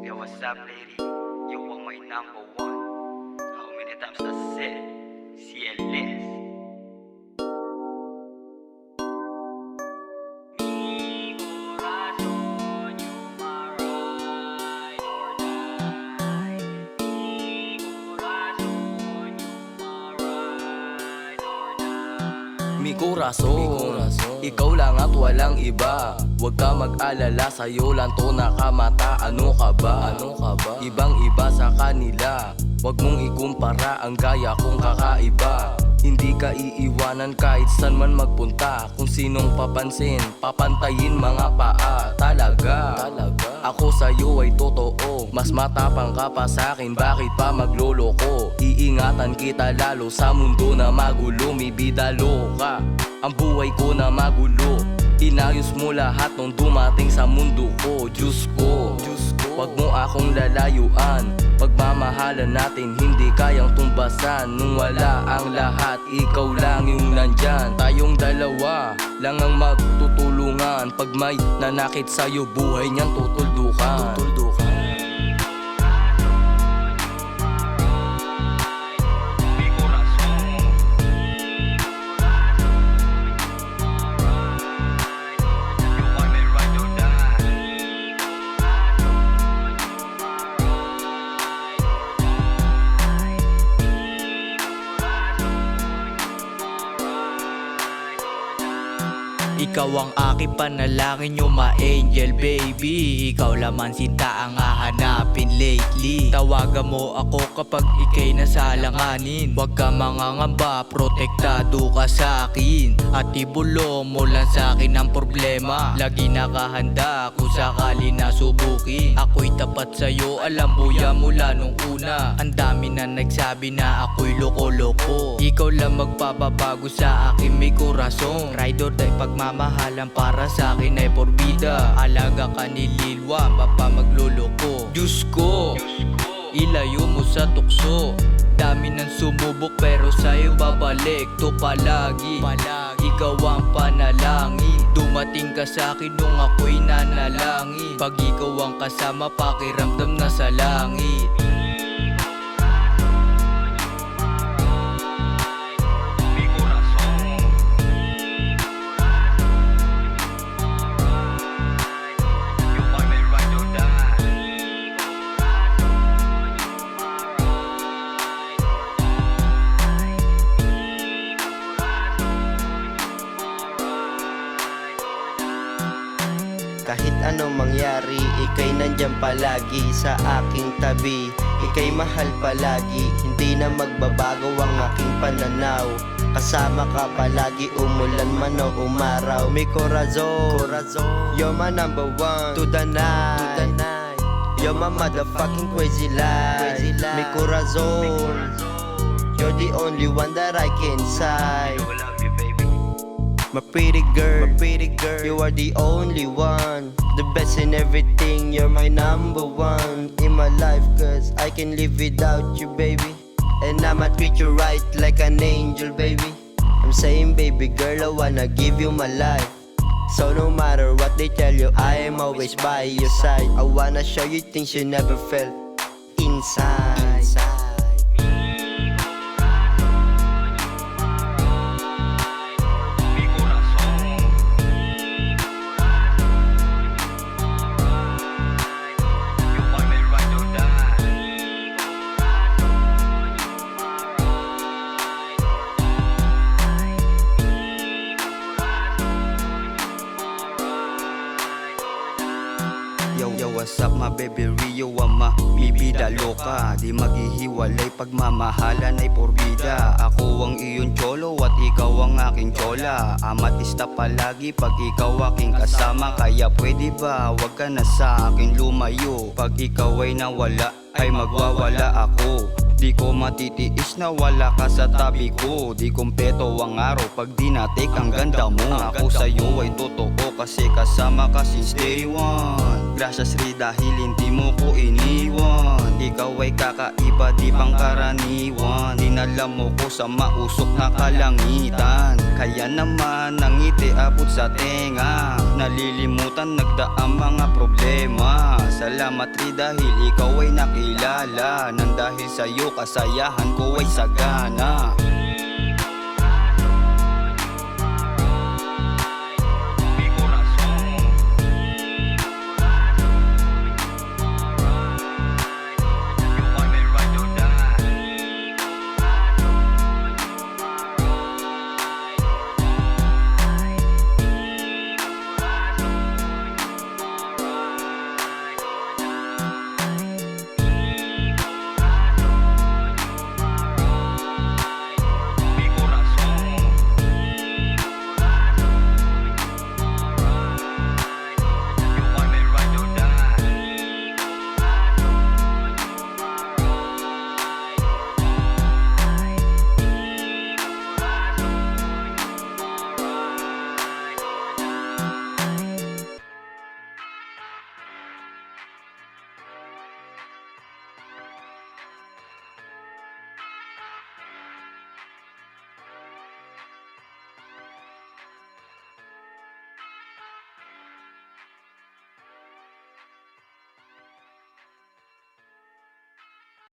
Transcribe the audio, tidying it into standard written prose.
Yo, what's up, lady? You are my number one. How many times I said CLS? Mi corazón, you my ride or die. Mi corazón, you my ride or die. Mi corazon, ikaw lang at walang iba. Huwag ka mag-alala, sa'yo lang to nakamata. Ano ka ba? Ibang iba sa kanila. Huwag mong ikumpara ang gaya kong kakaiba. Hindi ka iiwanan kahit saan man magpunta. Kung sinong papansin, papantayin mga paa. Talaga, ako sa'yo ay totoo. Mas matapang ka pa sa'kin, bakit pa magloloko? Iingatan kita lalo sa mundo na magulo. May bida loka, ang buhay ko na magulo. Inayos mo lahat nung dumating sa mundo ko. Diyos ko, wag mo akong lalayuan. Pagmamahalan natin hindi kayang tumbasan. Nung wala ang lahat, ikaw lang yung nandyan. Tayong dalawa lang ang magtutulungan. Pag may nanakit sa'yo, buhay niyan tutuldukan. Ikaw ang aking panalangin, yung ma-angel baby. Ikaw laman sinta ang hahanapin lately. Tawagan mo ako kapag ikay nasalanganin. Huwag ka mangangamba, protektado ka sa'kin. At ibulong mo lang sa'kin ang problema. Lagi nakahanda kung sakali nasubukin. Ako'y tapat sa'yo, alam mo yan mula nung una. Ang dami na nagsabi na ako'y loko-loko. Ikaw lang magpapabago sa akin, may corazon. Ride or die, pagmamahalan para sa akin ay porbida. Alaga ka ni Lilwa, mapa magluloko. Diyos ko, ilayo mo sa tukso. Dami nang sumubok pero sa'yo babalik to palagi. Ikaw ang panalangin. Dumating ka sa'kin nung ako'y nanalangin. Pag ikaw ang kasama, pakiramdam na sa langit. Kahit anong mangyari, ika'y nandyan palagi sa aking tabi. Ika'y mahal palagi, hindi na magbabago ang aking pananaw. Kasama ka palagi, umulan man o umaraw. Mi corazon, you're my number one to the night. You're my motherfucking crazy life. Mi corazon, you're the only one that I can say. My pretty girl, you are the only one. The best in everything, you're my number one in my life. Cause I can live without you, baby. And I'ma treat you right like an angel, baby. I'm saying, baby girl, I wanna give you my life. So no matter what they tell you, I am always by your side. I wanna show you things you never felt inside. Yo, what's up my baby Rio, ama bibida loka. Di maghihiwalay, pagmamahalan ay porbida. Ako ang iyong cholo at ikaw ang aking chola. Amatista palagi pag ikaw aking kasama. Kaya pwede ba, wag ka na sa akin lumayo. Pag ikaw ay nawala, ay magwawala ako. Di ko matitiis na wala ka sa tabi ko. Di kumpleto ang araw pag di natik ang ganda mo. Ako sa'yo ay totoo kasi kasama ka since day one. Gracias Ri dahil hindi mo ko iniwan. Ikaw ay kakaiba di pangkaraniwan. Dinala mo ko sa mausok na kalangitan. Kaya naman nangiti abot sa tenga. Nalilimutan nagdaang mga problema. Salamat Ri dahil ikaw ay nakilala. Nang dahil sa'yo kasayahan ko ay sagana.